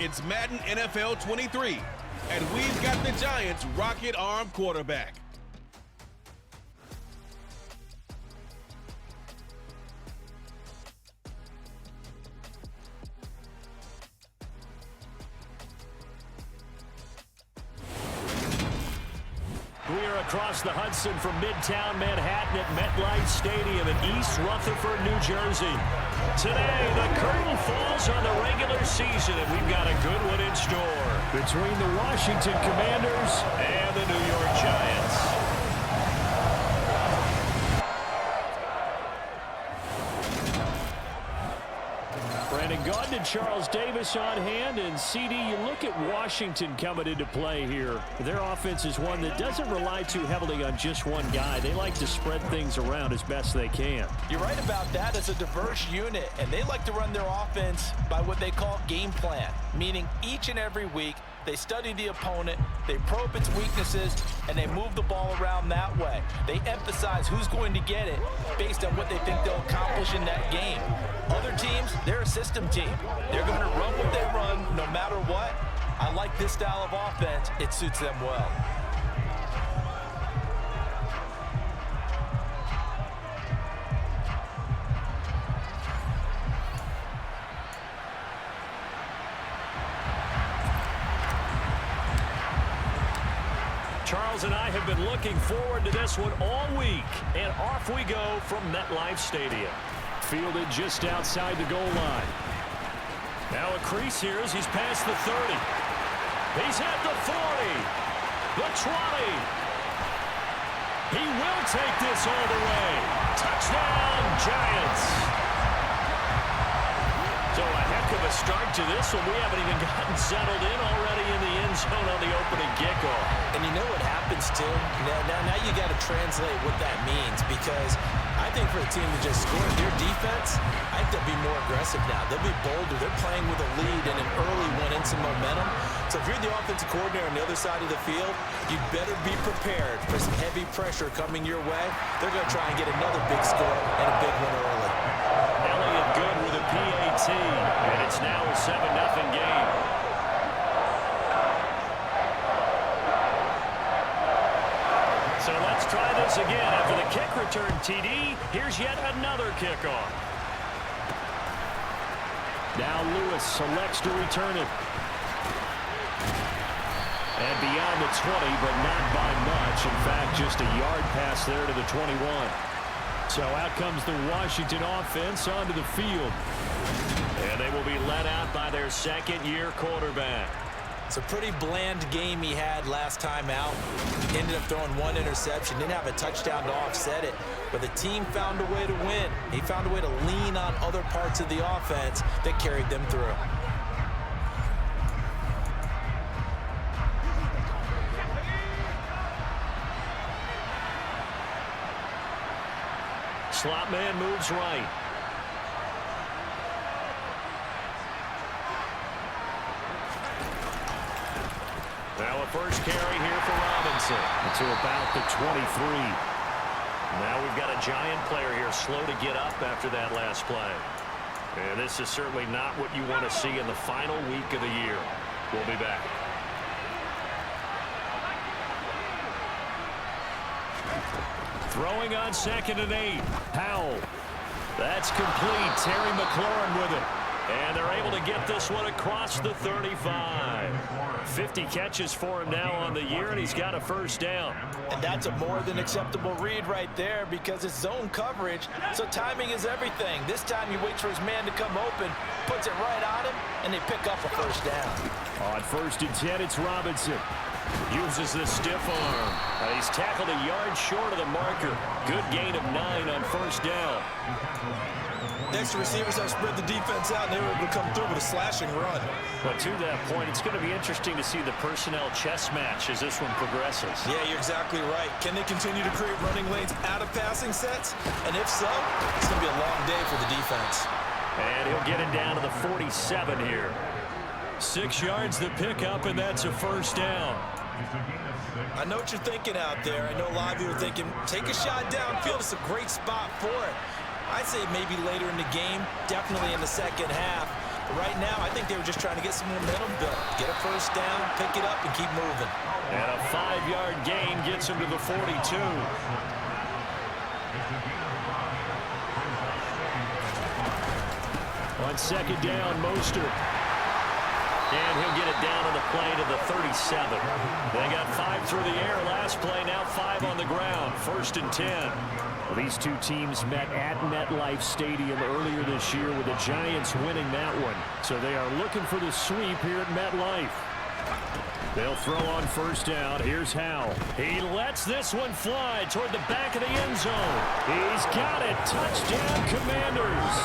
It's Madden NFL 23, and we've got the Giants' rocket arm quarterback. We are across the Hudson from Midtown Manhattan at MetLife Stadium in East Rutherford, New Jersey. Today, the curtain falls on the regular season, and we've got a good one in store between the Washington Commanders and the New York Giants. Brandon Gaudin and Charles Davis on hand, and CD, you look at Washington coming into play here. Their offense is one that doesn't rely too heavily on just one guy. They like to spread things around as best they can. You're right about that. It's a diverse unit, and they like to run their offense by what they call game plan, meaning each and every week they study the opponent, they probe its weaknesses, and they move the ball around that way. They emphasize who's going to get it based on what they think they'll accomplish in that game. Other teams, they're a system team. They're going to run what they run no matter what. I like this style of offense. It suits them well. Charles and I have been looking forward to this one all week, and off we go from MetLife Stadium. Fielded just outside the goal line. Now a crease here as he's past the 30. He's at the 40, the 20. He will take this all the way. Touchdown, Giants. So a heck of a start to this one. We haven't even gotten settled in already in the end zone on the opening kickoff. And you know what happens, too? Now you got to translate what that means, because I think for a team to just score their defense, I think they'll be more aggressive now. They'll be bolder. They're playing with a lead and an early one and some momentum. So if you're the offensive coordinator on the other side of the field, you'd better be prepared for some heavy pressure coming your way. They're going to try and get another big score and a big one early. Elliott good with a PAT, and it's now a 7-0 game. So let's try this again. After the kick return TD, here's yet another kickoff. Now Lewis selects to return it. And beyond the 20, but not by much. In fact, just a yard pass there to the 21. So out comes the Washington offense onto the field. And they will be led out by their second-year quarterback. It's a pretty bland game he had last time out. Ended up throwing one interception. Didn't have a touchdown to offset it. But the team found a way to win. He found a way to lean on other parts of the offense that carried them through. Slot man moves right. Now a first carry here for Robinson to about the 23. Now we've got a Giant player here slow to get up after that last play. And this is certainly not what you want to see in the final week of the year. We'll be back. Throwing on 2nd and 8. Powell. That's complete. Terry McLaurin with it. And they're able to get this one across the 35. 50 catches for him now on the year, and he's got a first down. And that's a more than acceptable read right there, because it's zone coverage, so timing is everything. This time he waits for his man to come open, puts it right on him, and they pick up a first down. On 1st and 10, it's Robinson. Uses the stiff arm. He's tackled a yard short of the marker. Good gain of 9 on first down. Next, receivers have spread the defense out, and they were able to come through with a slashing run. But to that point, it's going to be interesting to see the personnel chess match as this one progresses. Yeah, you're exactly right. Can they continue to create running lanes out of passing sets? And if so, it's going to be a long day for the defense. And he'll get it down to the 47 here. 6 yards the pickup, and that's a first down. I know what you're thinking out there. I know a lot of you are thinking, take a shot downfield. It's a great spot for it. I'd say maybe later in the game, definitely in the second half. Right now, I think they were just trying to get some momentum built. Get a first down, pick it up, and keep moving. And a 5-yard gain gets him to the 42. On second down, Mostert. And he'll get it down on the play to the 37. They got 5 through the air last play, now 5 on the ground. 1st and 10. Well, these two teams met at MetLife Stadium earlier this year with the Giants winning that one. So they are looking for the sweep here at MetLife. They'll throw on first down. Here's Howell. He lets this one fly toward the back of the end zone. He's got it. Touchdown, Commanders.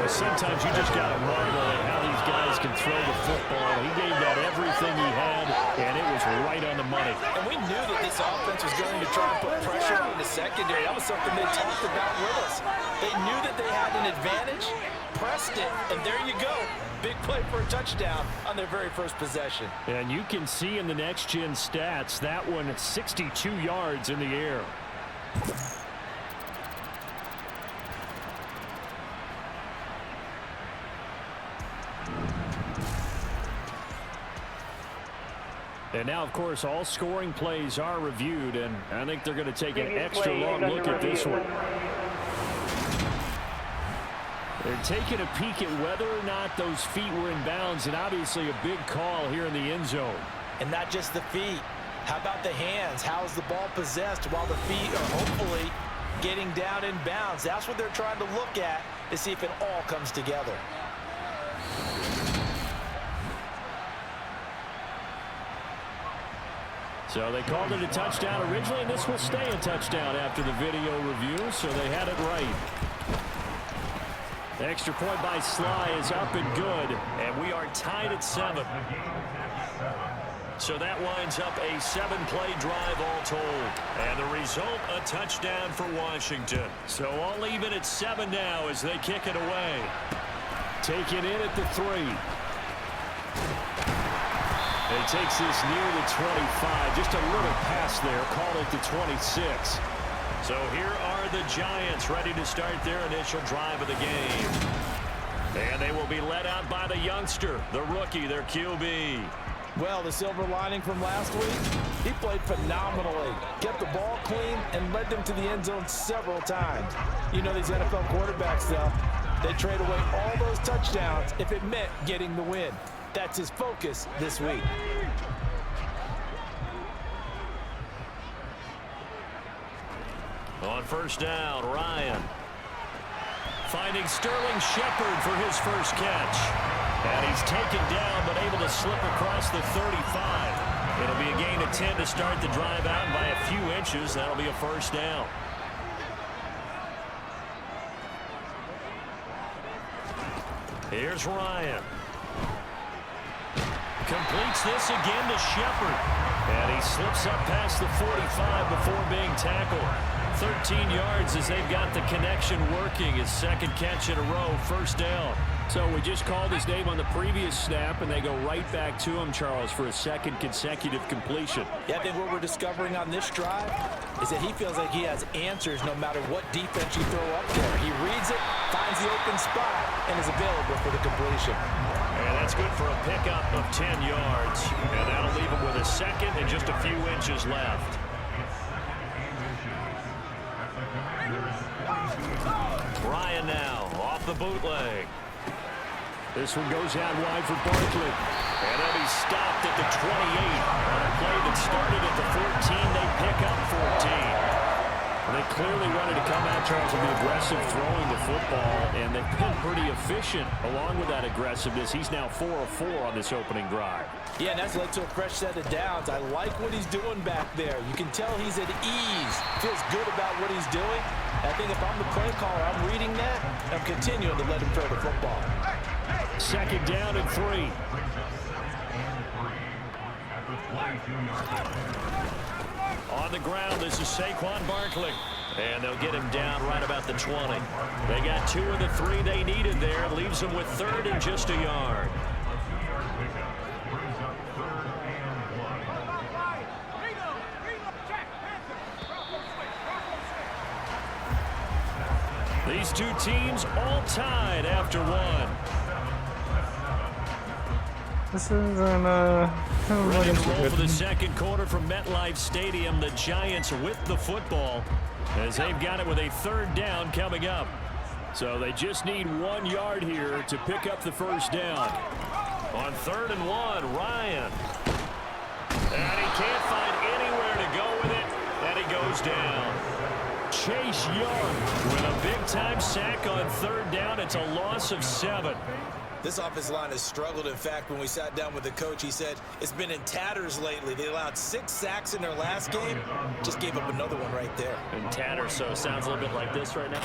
Well, sometimes you just got to marvel at how these guys can throw the football. He gave that everything he had, and it was right on the money. And we knew that this offense was going to try and put pressure on the secondary. That was something they talked about with us. They knew that they had an advantage, pressed it, and there you go. Big play for a touchdown on their very first possession. And you can see in the next-gen stats, that one 62 yards in the air. And now, of course, all scoring plays are reviewed, and I think they're going to take an extra long look at this one. They're taking a peek at whether or not those feet were in bounds, and obviously a big call here in the end zone. And not just the feet. How about the hands? How is the ball possessed while the feet are hopefully getting down in bounds? That's what they're trying to look at to see if it all comes together. So they called it a touchdown originally, and this will stay a touchdown after the video review, so they had it right. The extra point by Sly is up and good, and we are tied at 7. So that winds up a 7-play drive all told. And the result, a touchdown for Washington. So all even at 7 now as they kick it away. Taken in at the 3. He takes this near the 25. Just a little pass there. Call it the 26. So here are the Giants ready to start their initial drive of the game. And they will be led out by the youngster, the rookie, their QB. Well, the silver lining from last week, he played phenomenally. Kept the ball clean and led them to the end zone several times. You know these NFL quarterbacks, though, they trade away all those touchdowns if it meant getting the win. That's his focus this week. On first down, Ryan. Finding Sterling Shepard for his first catch. And he's taken down, but able to slip across the 35. It'll be a gain of 10 to start the drive out by a few inches. That'll be a first down. Here's Ryan. Completes this again to Shepard. And he slips up past the 45 before being tackled. 13 yards as they've got the connection working. His second catch in a row, first down. So we just called his name on the previous snap, and they go right back to him, Charles, for a second consecutive completion. Yeah, I think what we're discovering on this drive is that he feels like he has answers no matter what defense you throw up there. He reads it, finds the open spot, and is available for the completion. And that's good for a pickup of 10 yards. And that'll leave him with a second and just a few inches left. Ryan now off the bootleg. This one goes out wide for Barkley. And then he's stopped at the 28. On a play that started at the 14, they pick up 14. They clearly wanted to come out, Charles, and be aggressive throwing the football, and they've been pretty efficient along with that aggressiveness. He's now 4 of 4 on this opening drive. Yeah, and that's led to a fresh set of downs. I like what he's doing back there. You can tell he's at ease, feels good about what he's doing. I think if I'm the play caller, I'm reading that, I'm continuing to let him throw the football. Second down and 3. On the ground, this is Saquon Barkley. And they'll get him down right about the 20. They got 2 of the 3 they needed there. Leaves them with 3rd and just a yard. These two teams all tied after 1. This isn't Ready looking to too roll for the good. second quarter from MetLife Stadium. The Giants with the football as they've got it with a third down coming up. So they just need 1 yard here to pick up the first down. On 3rd and 1, Ryan. And he can't find anywhere to go with it. And he goes down. Chase Young with a big-time sack on 3rd down. It's a loss of 7. This offensive line has struggled. In fact, when we sat down with the coach, he said it's been in tatters lately. They allowed 6 sacks in their last game. Just gave up another one right there. In tatters, so it sounds a little bit like this right now.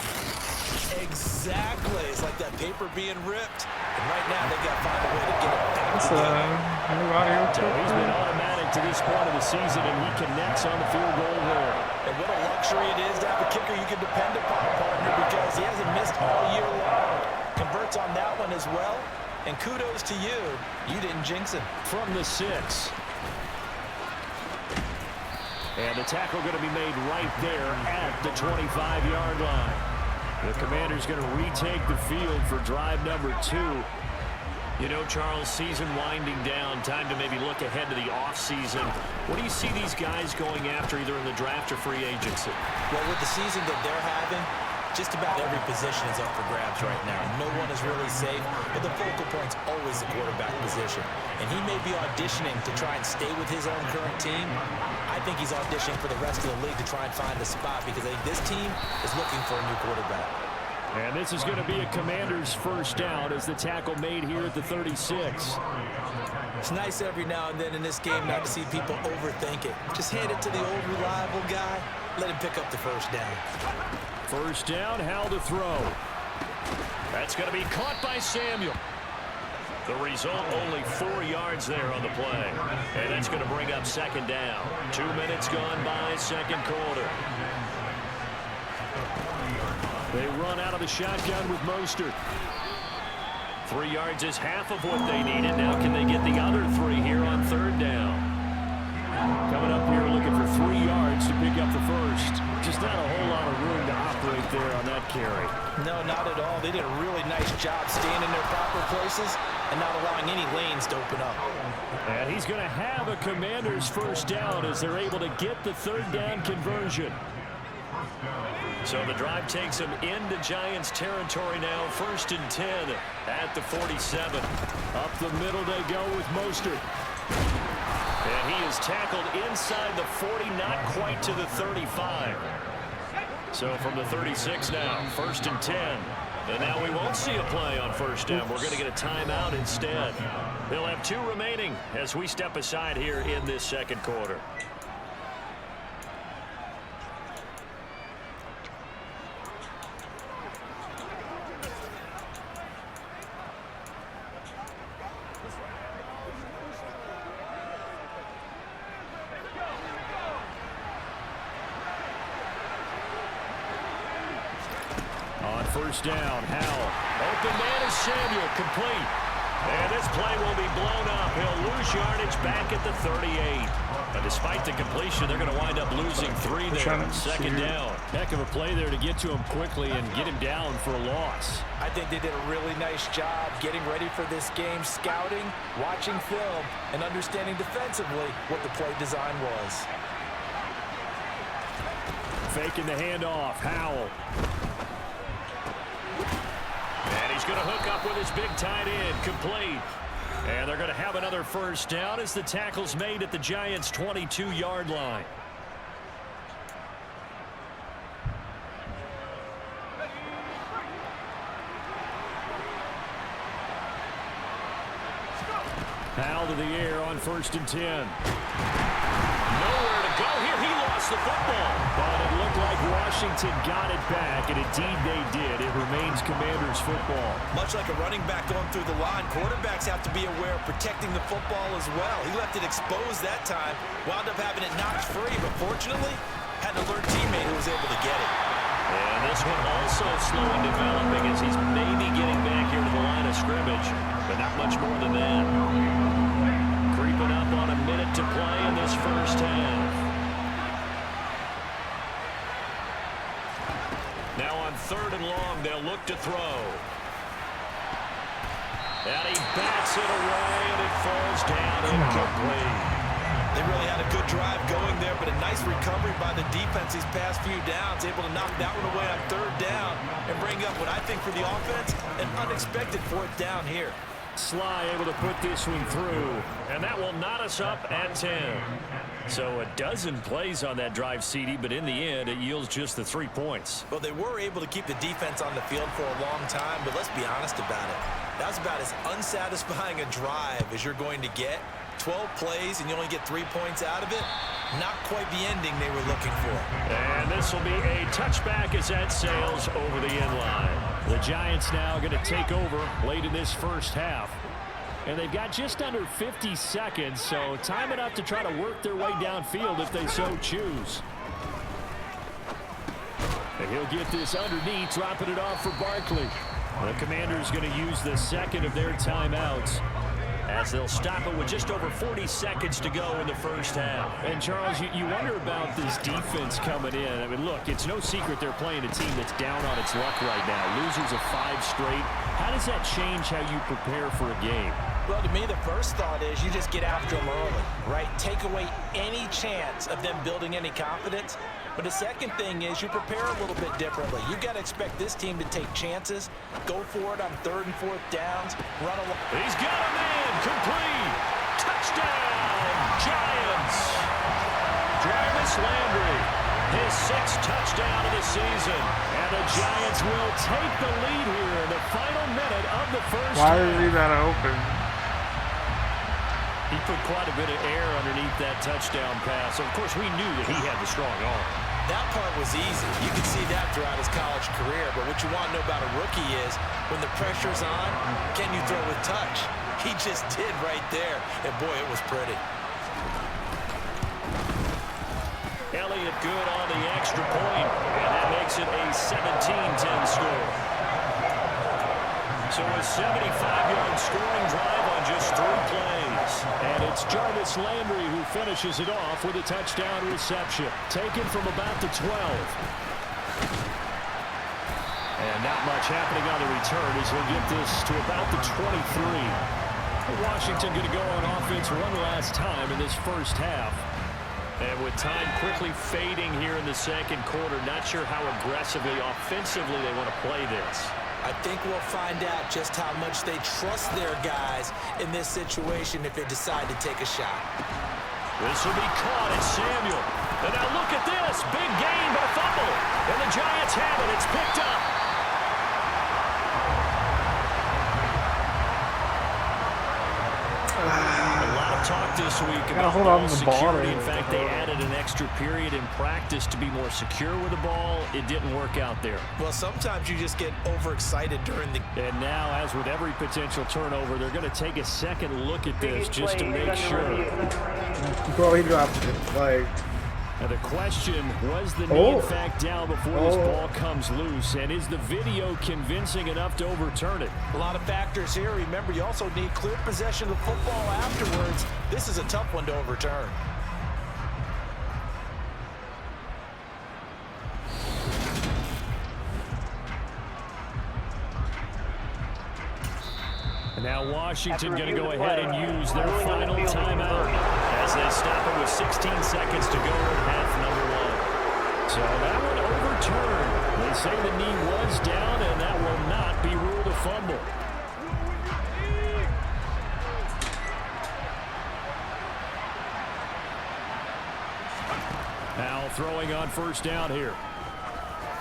Exactly. It's like that paper being ripped. And right now, they got to find a way to get it back Let's together. move out here. So he's been automatic to this point of the season, and he connects on the field goal there. And what a luxury it is to have a kicker you can depend upon, partner, because he hasn't missed all year long. Converts on that one as well. And kudos to you. You didn't jinx it. From the 6. And the tackle going to be made right there at the 25-yard line. The Commander's going to retake the field for drive number 2. You know, Charles, season winding down, time to maybe look ahead to the offseason. What do you see these guys going after either in the draft or free agency? Well, with the season that they're having, just about every position is up for grabs right now. No one is really safe, but the focal point's always the quarterback position. And he may be auditioning to try and stay with his own current team. I think he's auditioning for the rest of the league to try and find a spot because I think this team is looking for a new quarterback. And this is going to be a Commander's first down as the tackle made here at the 36. It's nice every now and then in this game not to see people overthink it. Just hand it to the old reliable guy. Let him pick up the first down. First down, Howell to throw. That's going to be caught by Samuel. The result, only 4 yards there on the play. And that's going to bring up second down. 2 minutes gone by, second quarter. They run out of the shotgun with Mostert. 3 yards is half of what they needed. Now can they get the other 3 here on third down? Coming up here looking for 3 yards to pick up the first. Just not a whole lot of room to operate there on that carry. No, not at all. They did a really nice job staying in their proper places and not allowing any lanes to open up. And he's going to have a Commander's first down as they're able to get the third down conversion. So the drive takes him into Giants territory now. 1st and 10 at the 47. Up the middle they go with Mostert. And he is tackled inside the 40, not quite to the 35. So from the 36 now, 1st and 10. And now we won't see a play on first down. We're going to get a timeout instead. They'll have 2 remaining as we step aside here in this second quarter. First down, Howell. Open man is Samuel, complete. And this play will be blown up. He'll lose yardage back at the 38. But despite the completion, they're going to wind up losing 3 there. Second down. Heck of a play there to get to him quickly and get him down for a loss. I think they did a really nice job getting ready for this game, scouting, watching film, and understanding defensively what the play design was. Faking the handoff, Howell. And he's going to hook up with his big tight end, complete. And they're going to have another first down as the tackle's made at the Giants' 22-yard line. Howell to the air on 1st and 10. Nowhere to go here. He lost the football. But it looked like Washington got it back, and indeed they did. It remains Commanders football. Much like a running back going through the line, quarterbacks have to be aware of protecting the football as well. He left it exposed that time, wound up having it knocked free, but fortunately had an alert teammate who was able to get it. And this one also slow in developing as he's maybe getting back here to the line of scrimmage, but not much more than that. Creeping up on a minute to play in this first half. Now on 3rd and long, they'll look to throw. And he bats Takes it away, and it falls down incomplete. They really had a good drive going there, but a nice recovery by the defense these past few downs, able to knock that one away on 3rd down and bring up what I think for the offense, an unexpected 4th down here. Sly able to put this one through, and that will knot us up at 10. So a dozen plays on that drive, CD, but in the end, it yields just the 3 points. Well, they were able to keep the defense on the field for a long time, but let's be honest about it. That was about as unsatisfying a drive as you're going to get. 12 plays, and you only get 3 points out of it. Not quite the ending they were looking for. And this will be a touchback as that sails over the end line. The Giants now going to take over late in this first half. And they've got just under 50 seconds, so time enough to try to work their way downfield if they so choose. And he'll get this underneath, dropping it off for Barkley. The Commanders going to use the second of their timeouts, as they'll stop it with just over 40 seconds to go in the first half. And, Charles, you wonder about this defense coming in. I mean, look, it's no secret they're playing a team that's down on its luck right now. Losers of 5 straight. How does that change how you prepare for a game? Well, to me, the first thought is you just get after them early, right? Take away any chance of them building any confidence. But the second thing is you prepare a little bit differently. You've got to expect this team to take chances, go for it on 3rd and 4th downs, run along. He's got a man, complete. Touchdown, Giants. Jarvis Landry, his 6th touchdown of the season. And the Giants will take the lead here in the final minute of the first half. Why is he that open? He put quite a bit of air underneath that touchdown pass. Of course, we knew that he had the strong arm. That part was easy. You can see that throughout his college career. But what you want to know about a rookie is when the pressure's on, can you throw with touch? He just did right there. And, boy, it was pretty. Elliott good on the extra point, and that makes it a 17-10 score. So a 75-yard scoring drive on just 3 plays. And it's Jarvis Landry who finishes it off with a touchdown reception, taken from about the 12. And not much happening on the return as he'll get this to about the 23. Washington going to go on offense one last time in this first half. And with time quickly fading here in the second quarter, not sure how aggressively, offensively they want to play this. I think we'll find out just how much they trust their guys in this situation if they decide to take a shot. This will be caught. It's Samuel. And now look at this. Big gain, but a fumble. And the Giants have it. It's picked up. Talk this week about ball security. In fact, they added an extra period in practice to be more secure with the ball. It didn't work out there. Well, sometimes you just get overexcited during the... And now, as with every potential turnover, they're going to take a second look at this just to make sure. Bro, he dropped it. Like... Now the question, was the knee in fact down before this ball comes loose? And is the video convincing enough to overturn it? A lot of factors here. Remember, you also need clear possession of the football afterwards. This is a tough one to overturn. And now Washington going to go ahead and use their final timeout as they stop it with 16 seconds to go in half number 1. So that one overturned. They say the knee was down, and that will not be ruled a fumble. Now throwing on first down here.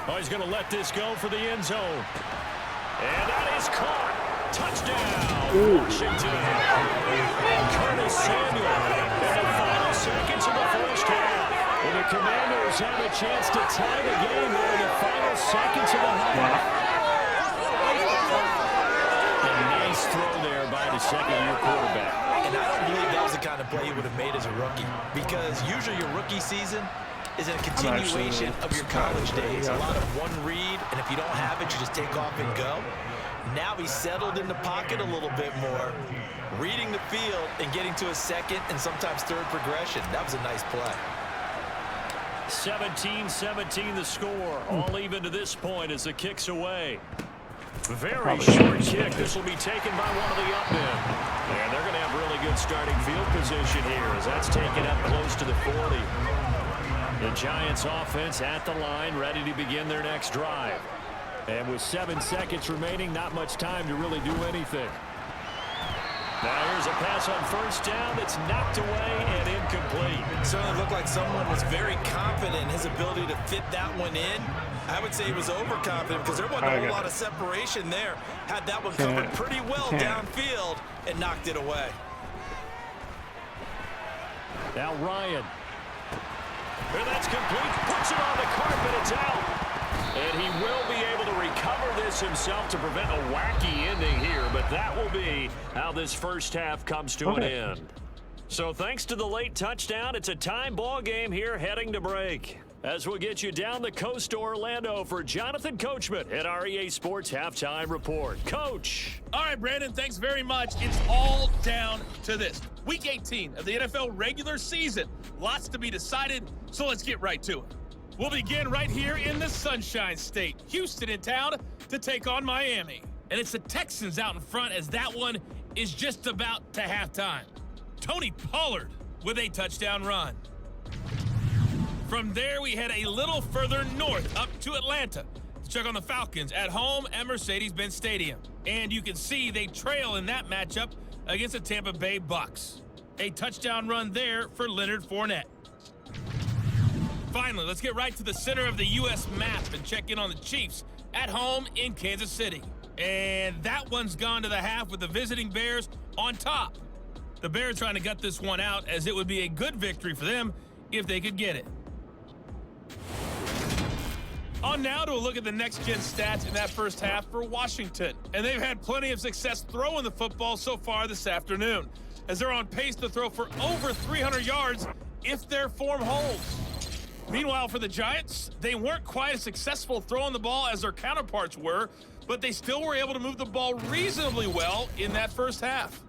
Oh, he's going to let this go for the end zone. And that is caught. Touchdown, Washington. And Curtis Samuel in the final seconds of the first half. And the Commanders have a chance to tie the game there in the final seconds of the half. A nice throw there by the second-year quarterback. And I don't believe that was the kind of play he would have made as a rookie, because usually your rookie season is a continuation of your college days. A lot of one read, and if you don't have it, you just take off and go. Now he's settled in the pocket a little bit more, reading the field and getting to a second and sometimes third progression. That was a nice play. 17-17 the score. All even to this point as the kick's away. Very short kick. This will be taken by one of the up men. And they're going to have really good starting field position here as that's taken up close to the 40. The Giants offense at the line, ready to begin their next drive. And with 7 seconds remaining, not much time to really do anything. Now here's a pass on first down that's knocked away and incomplete. It certainly looked like someone was very confident in his ability to fit that one in. I would say he was overconfident because there wasn't a whole lot of separation there. Had that one covered pretty well downfield and knocked it away. Now Ryan. And that's complete. Puts it on the carpet. It's out. And he will be able to recover this himself to prevent a wacky ending here. But that will be how this first half comes to an end. So thanks to the late touchdown, it's a tie ball game here heading to break. As we'll get you down the coast to Orlando for Jonathan Coachman at our EA Sports Halftime Report. Coach. All right, Brandon, thanks very much. It's all down to this. Week 18 of the NFL regular season. Lots to be decided, so let's get right to it. We'll begin right here in the Sunshine State. Houston in town to take on Miami. And it's the Texans out in front as that one is just about to halftime. Tony Pollard with a touchdown run. From there, we head a little further north up to Atlanta to check on the Falcons at home at Mercedes-Benz Stadium. And you can see they trail in that matchup against the Tampa Bay Bucks. A touchdown run there for Leonard Fournette. Finally, let's get right to the center of the U.S. map and check in on the Chiefs at home in Kansas City. And that one's gone to the half with the visiting Bears on top. The Bears trying to gut this one out as it would be a good victory for them if they could get it. On now to a look at the next-gen stats in that first half for Washington. And they've had plenty of success throwing the football so far this afternoon, as they're on pace to throw for over 300 yards if their form holds. Meanwhile, for the Giants, they weren't quite as successful throwing the ball as their counterparts were, but they still were able to move the ball reasonably well in that first half.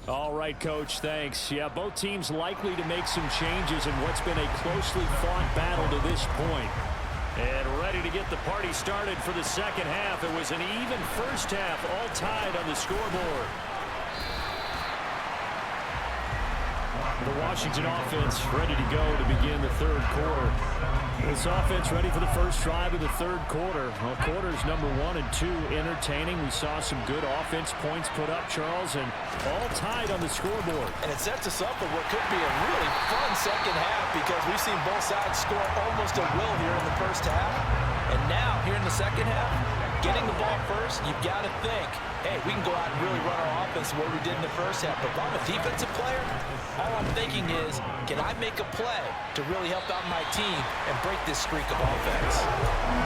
All right, Coach, thanks. Yeah, both teams likely to make some changes in what's been a closely fought battle to this point. And ready to get the party started for the second half. It was an even first half, all tied on the scoreboard. The Washington offense ready to go to begin the third quarter. This offense ready for the first drive of the third quarter. Well, quarters number 1 and 2 entertaining. We saw some good offense points put up, Charles, and all tied on the scoreboard. And it sets us up for what could be a really fun second half because we've seen both sides score almost at will here in the first half. And now, here in the second half, getting the ball first, you've got to think, hey, we can go out and really run our offense the way we did in the first half. But if I'm a defensive player, all I'm thinking is, can I make a play to really help out my team and break this streak of offense?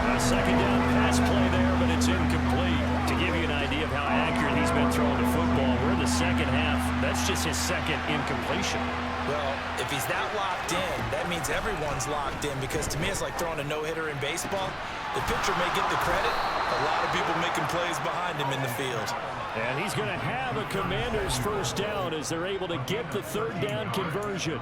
A second down pass play there, but it's incomplete. To give you an idea of how accurate he's been throwing the football, we're in the second half. That's just his second incompletion. Well, if he's that locked in, that means everyone's locked in because to me it's like throwing a no-hitter in baseball. The pitcher may get the credit. A lot of people making plays behind him in the field. And he's going to have a Commander's first down as they're able to get the third down conversion.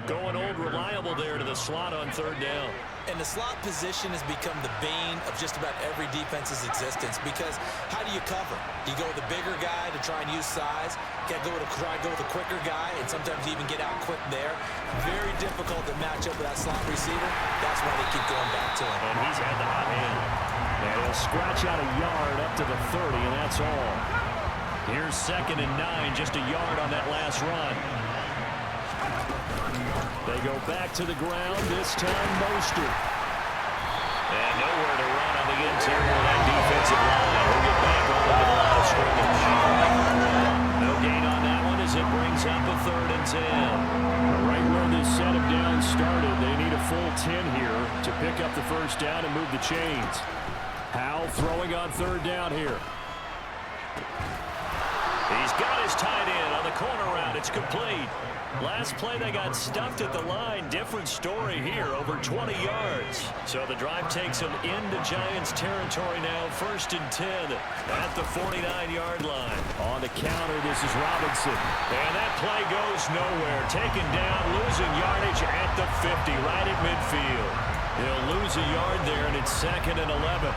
Going old reliable there to the slot on third down. And the slot position has become the bane of just about every defense's existence because how do you cover? Do you go with the bigger guy to try and use size? Can't go with try to go with a quicker guy and sometimes even get out quick there. Very difficult to match up with that slot receiver. That's why they keep going back to him. And he's had the hot hand. And he'll scratch out a yard up to the 30, and that's all. Here's 2nd and 9, just a yard on that last run. They go back to the ground, this time Mostert. And nowhere to run on the interior of that defensive line. He'll get back over to the line of scrimmage. No gain on that one as it brings up a 3rd and 10. Right where this set of downs started, they need a full 10 here to pick up the first down and move the chains. Howell throwing on 3rd down here. He's got his tight end on the corner route. It's complete. Last play, they got stuffed at the line. Different story here, over 20 yards. So the drive takes them into Giants territory now, 1st and 10 at the 49-yard line. On the counter, this is Robinson. And that play goes nowhere. Taken down, losing yardage at the 50, right at midfield. He'll lose a yard there, and it's 2nd and 11.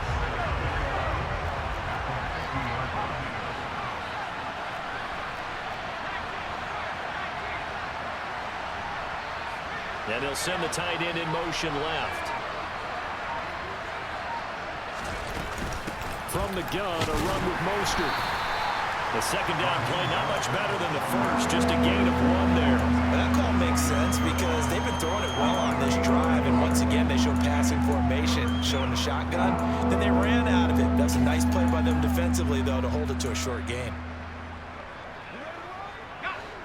And he'll send the tight end in motion left. From the gun, a run with Mostert. The second down play, not much better than the first, just a gain of 1 there. Well, that call makes sense because they've been throwing it well on this drive, and once again they show passing formation, showing the shotgun. Then they ran out of it. That's a nice play by them defensively, though, to hold it to a short game.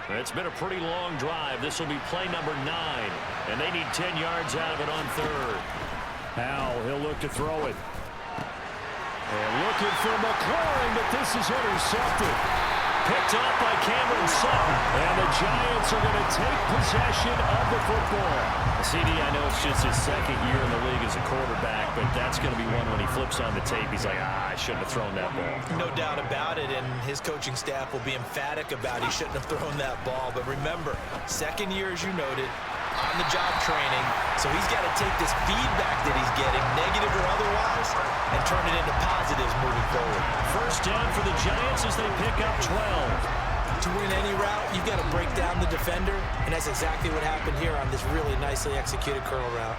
It's been a pretty long drive. This will be play number 9, and they need 10 yards out of it on 3rd. Howell, he'll look to throw it. And looking for McLaurin, but this is intercepted. Picked off by Cameron Sutton, and the Giants are going to take possession of the football. CD, I know it's just his 2nd year in the league as a quarterback, but that's going to be one when he flips on the tape. He's like, I shouldn't have thrown that ball. No doubt about it, and his coaching staff will be emphatic about he shouldn't have thrown that ball. But remember, 2nd year, as you noted, on-the-job training, so he's got to take this feedback that he's getting, negative or otherwise, and turn it into positives moving forward. 1st down for the Giants as they pick up 12. To win any route, you've got to break down the defender, and that's exactly what happened here on this really nicely executed curl route.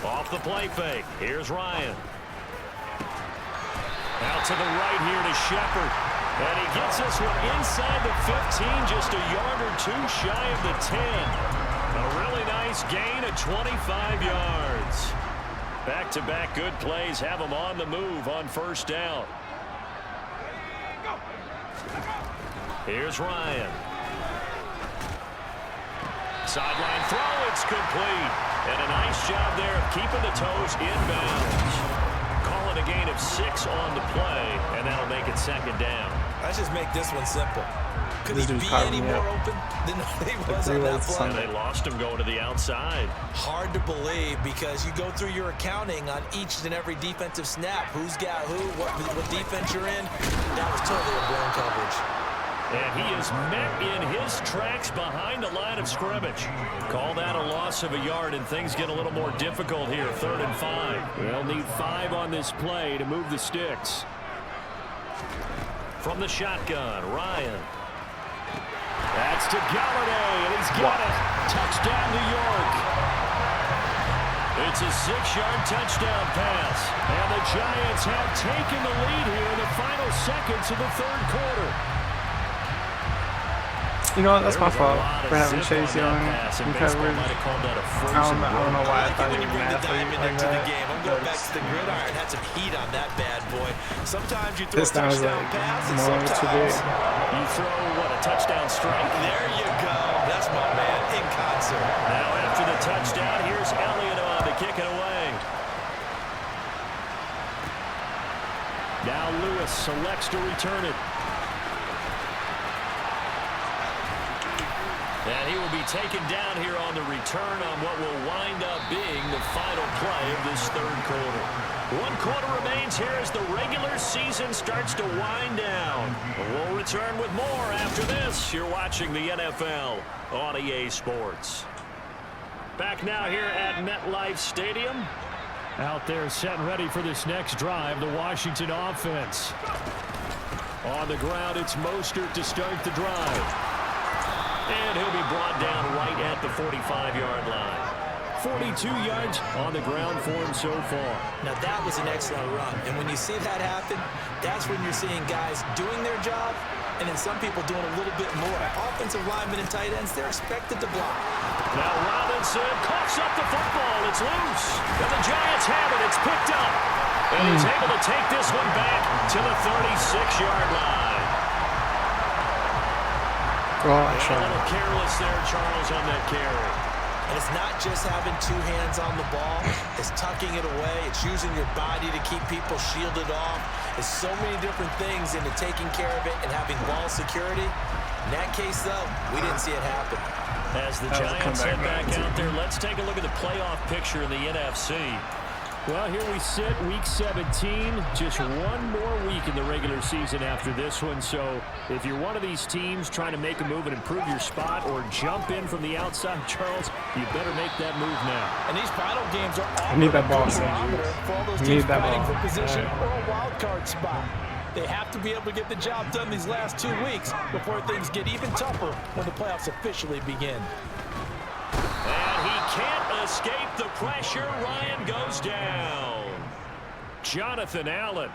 Off the play fake. Here's Ryan. Out to the right here to Shepard. And he gets this one inside the 15, just a yard or 2 shy of the 10. A really nice gain of 25 yards. Back-to-back good plays have them on the move on 1st down. Here's Ryan. Sideline throw, it's complete. And a nice job there of keeping the toes inbounds. Calling a gain of 6 on the play, and that'll make it 2nd down. Let's just make this one simple. Could he be any more open than he was on that play? And they lost him going to the outside. Hard to believe because you go through your accounting on each and every defensive snap. Who's got who, what defense you're in. That was totally a blown coverage. And he is met in his tracks behind the line of scrimmage. Call that a loss of a yard, and things get a little more difficult here. 3rd and 5. They'll need 5 on this play to move the sticks. From the shotgun, Ryan. That's to Galladay, and he's got it. Touchdown, New York. It's a 6-yard touchdown pass. And the Giants have taken the lead here in the final seconds of the 3rd quarter. You know what? That's my fault for having Chase Young in coverage. I don't know why I thought he was an athlete like To the that. game. I'm going back to the gridiron. Had some heat on that bad boy. Sometimes you throw This a time was touchdown like pass, and more too sometimes big. You throw, what, a touchdown strike? there you go. That's my man in concert. Now after the touchdown, here's Elliott on to kick it away. Now Lewis selects to return it. And he will be taken down here on the return on what will wind up being the final play of this 3rd quarter. 1 quarter remains here as the regular season starts to wind down. We'll return with more after this. You're watching the NFL on EA Sports. Back now here at MetLife Stadium. Out there set and ready for this next drive, the Washington offense. On the ground, it's Mostert to start the drive. And he'll be brought down right at the 45-yard line. 42 yards on the ground for him so far. Now that was an excellent run. And when you see that happen, that's when you're seeing guys doing their job and then some people doing a little bit more. Offensive linemen and tight ends, they're expected to block. Now Robinson coughs up the football. It's loose. And the Giants have it. It's picked up. And he's able to take this one back to the 36-yard line. Oh, A little careless there, Charles, on that carry. And it's not just having two hands on the ball. It's tucking it away. It's using your body to keep people shielded off. There's so many different things into taking care of it and having ball security. In that case, though, we didn't see it happen. As the Giants head back out there, let's take a look at the playoff picture in the NFC. Well, here we sit, Week 17. Just one more week in the regular season after this one. So if you're one of these teams trying to make a move and improve your spot or jump in from the outside, Charles, you better make that move now. And these final games are all I need that ball, for all those teams fighting for position or a wild card spot. They have to be able to get the job done these last 2 weeks before things get even tougher when the playoffs officially begin. And he can't escape the pressure. Ryan goes down. Jonathan Allen.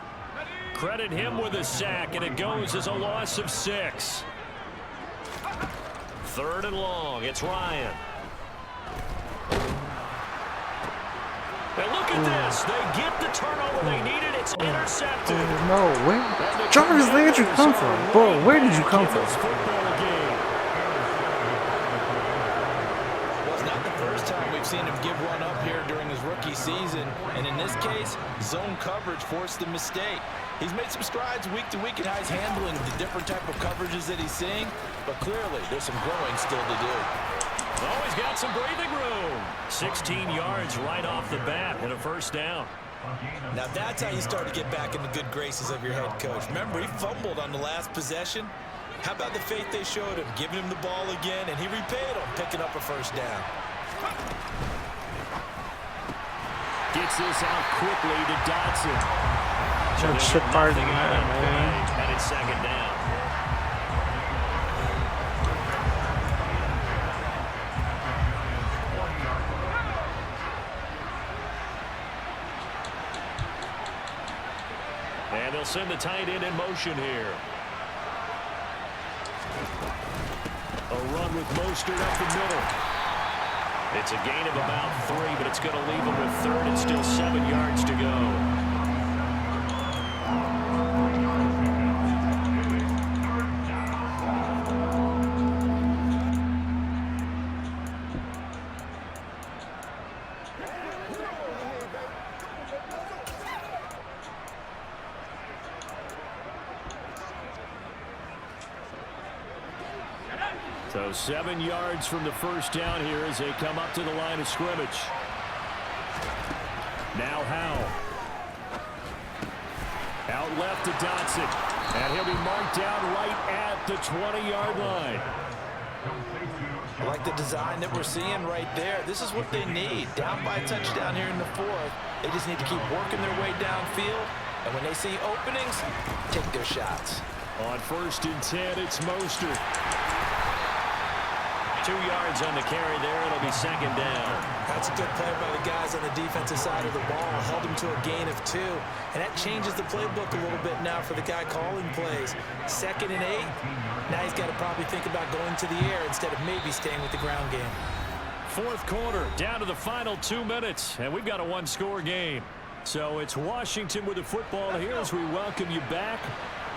Credit him with a sack, and it goes as a loss of 6. 3rd and long. It's Ryan. And look at this. They get the turnover they needed. It's intercepted. No, where? Jarvis, where did you come from? Bro, where did you come from? We've seen him give one up here during his rookie season, and in this case, zone coverage forced the mistake. He's made some strides week to week in his handling of the different type of coverages that he's seeing, but clearly there's some growing still to do. Oh, he's got some breathing room. 16 yards right off the bat and a 1st down. Now that's how you start to get back in the good graces of your head coach. Remember, he fumbled on the last possession. How about the faith they showed him, giving him the ball again, and he repaid him, picking up a 1st down. Gets this out quickly to Dotson. Shit part in that, man. And it's 2nd down. And they'll send the tight end in motion here. A run with Mostert up the middle. It's a gain of about 3, but it's going to leave him with 3rd and still 7 yards to go. So 7 yards from the 1st down here as they come up to the line of scrimmage. Now Howell. Out left to Dotson. And he'll be marked down right at the 20-yard line. I like the design that we're seeing right there. This is what they need. Down by a touchdown here in the 4th. They just need to keep working their way downfield. And when they see openings, take their shots. On 1st and 10, it's Mostert. 2 yards on the carry there. It'll be 2nd down. That's a good play by the guys on the defensive side of the ball. Held him to a gain of 2. And that changes the playbook a little bit now for the guy calling plays. 2nd and 8. Now he's got to probably think about going to the air instead of maybe staying with the ground game. 4th quarter, down to the final 2 minutes. And we've got a 1-score game. So it's Washington with the football here as we welcome you back.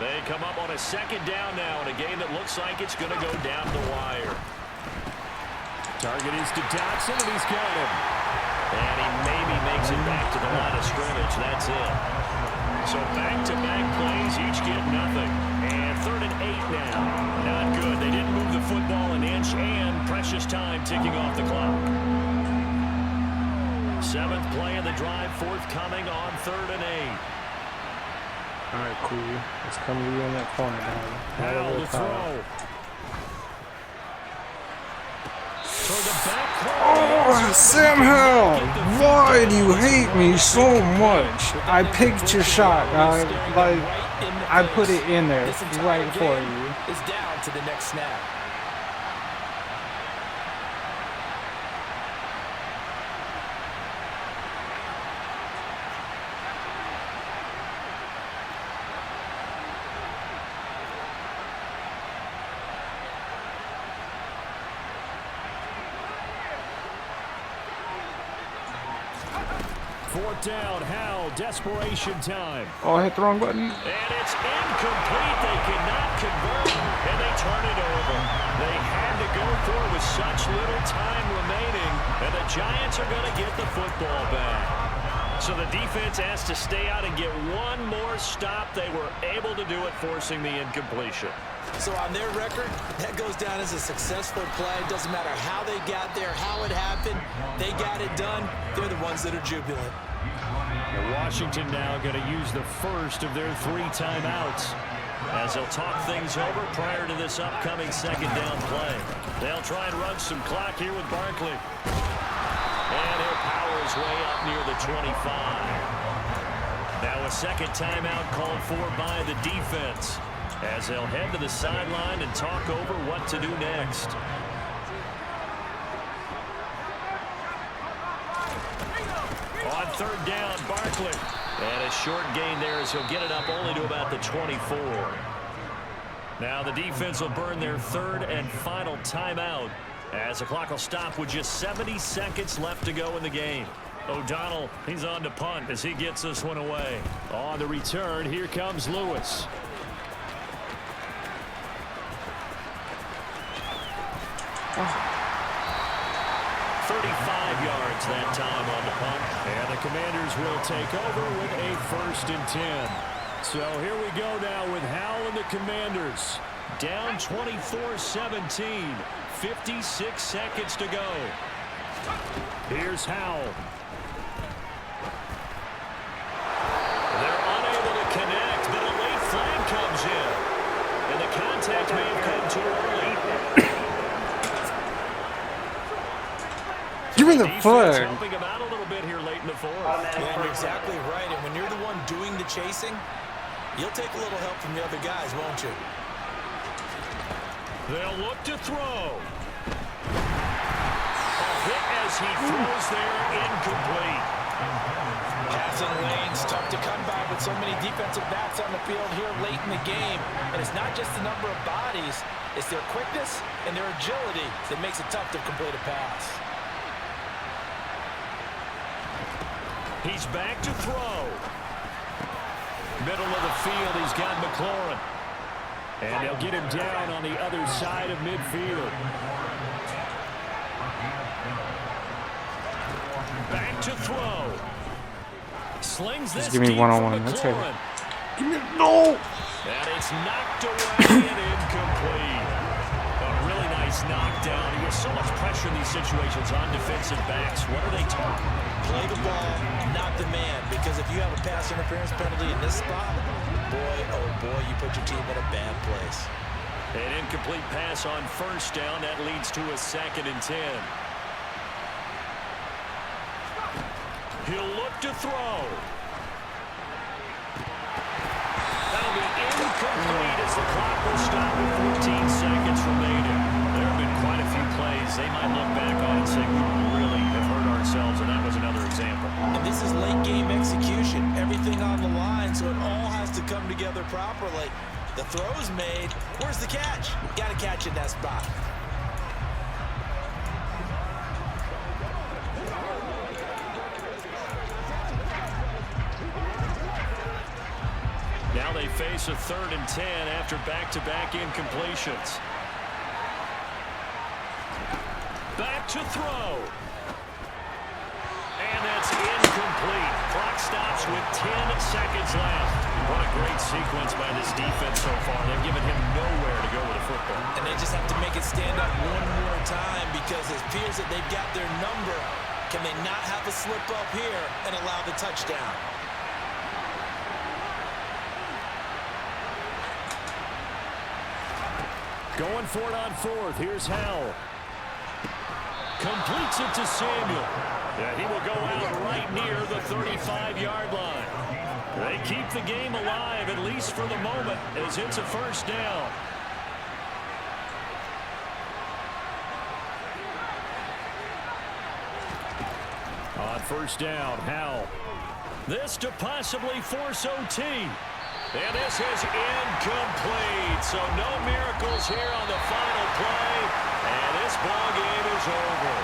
They come up on a 2nd down now in a game that looks like it's going to go down the wire. Target is to Dotson, and he's got him. And he maybe makes it back to the line of scrimmage. That's it. So back-to-back plays, each get nothing. And 3rd and 8 now. Not good. They didn't move the football an inch, and precious time ticking off the clock. 7th play of the drive, forthcoming on 3rd and 8. All right, cool. Let's come to you in that corner now. Howell to throw. Oh, Sam Howell, why do you hate me so much? I picked your shot. I put it in there right for you. Is down to the next snap. 4th down, Howell, desperation time. Oh, I hit the wrong button. And it's incomplete. They cannot convert, and they turn it over. They had to go for it with such little time remaining, and the Giants are going to get the football back. So the defense has to stay out and get one more stop. They were able to do it, forcing the incompletion. So on their record, that goes down as a successful play. It doesn't matter how they got there, how it happened. They got it done. They're the ones that are jubilant. Washington now going to use the first of their 3 timeouts as they'll talk things over prior to this upcoming 2nd down play. They'll try and run some clock here with Barkley. And he'll power his way up near the 25. Now a 2nd timeout called for by the defense as they'll head to the sideline and talk over what to do next. On 3rd down, Barkley. And a short gain there as he'll get it up only to about the 24. Now the defense will burn their 3rd and final timeout as the clock will stop with just 70 seconds left to go in the game. O'Donnell, he's on to punt as he gets this one away. On the return, here comes Lewis. Oh. 35 yards that time on the punt. And the Commanders will take over with a 1st and 10. So here we go now with Howell and the Commanders. Down 24-17. 56 seconds to go. Here's Howell. They're unable to connect, but a late flag comes in. And the contact may have come too early. Give me the flag. Helping him out a little bit here late in the 4th. Yeah, you're exactly right. And when you're the one doing the chasing, you'll take a little help from the other guys, won't you? They'll look to throw. A hit as he throws there, incomplete. Passing lanes, tough to come by with so many defensive backs on the field here late in the game. And it's not just the number of bodies, it's their quickness and their agility that makes it tough to complete a pass. He's back to throw. Middle of the field, he's got McLaurin. And they'll get him down on the other side of midfield. Back to throw. Slings this Just give me deep one-on-one. from That's it. McLaurin. Give me no. And it's knocked away and incomplete. A really nice knockdown. He has so much pressure in these situations on defensive backs. What are they taught? Play the ball, not the man. Because if you have a pass interference penalty in this spot, boy, oh boy, you put your team in a bad place. An incomplete pass on 1st down. That leads to a 2nd and 10. He'll look to throw. That'll be incomplete as the clock will stop with 14 seconds remaining. There have been quite a few plays they might look back on and say, we really have hurt ourselves, and that was another example. And this is late game execution. Everything on the line, so it all has to come together properly. The throw's made. Where's the catch? Got to catch in that spot. Now they face a 3rd and 10 after back-to-back incompletions. Back to throw. And that's incomplete. Clock stops with 10 seconds left. What a great sequence by this defense so far. They've given him nowhere to go with the football. And they just have to make it stand up one more time because it appears that they've got their number. Can they not have a slip up here and allow the touchdown? Going for it on 4th. Here's Howell. Completes it to Samuel. Yeah, he will go out right near the 35-yard line. They keep the game alive, at least for the moment, as it's a 1st down. On 1st down, Howell. This to possibly force OT. And this is incomplete. So no miracles here on the final play. And this ball game is over.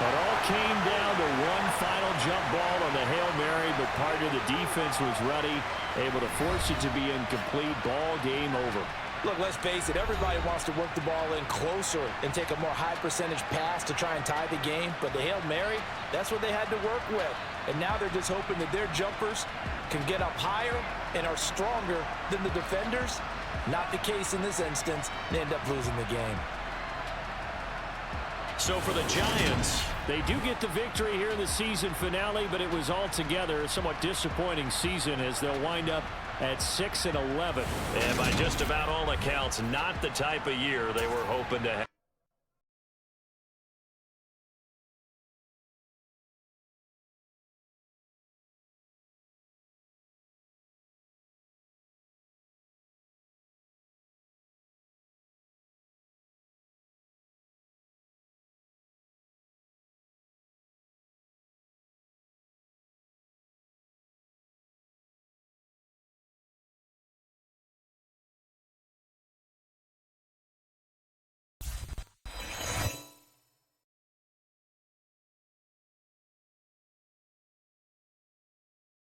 It all came down to one final jump ball on the Hail Mary, but part of the defense was ready, able to force it to be incomplete. Ball game over. Look, let's face it, everybody wants to work the ball in closer and take a more high percentage pass to try and tie the game. But the Hail Mary, that's what they had to work with. And now they're just hoping that their jumpers can get up higher and are stronger than the defenders. Not the case in this instance. They end up losing the game. So for the Giants, they do get the victory here in the season finale, but it was altogether a somewhat disappointing season as they'll wind up at 6-11. And by just about all accounts, not the type of year they were hoping to have.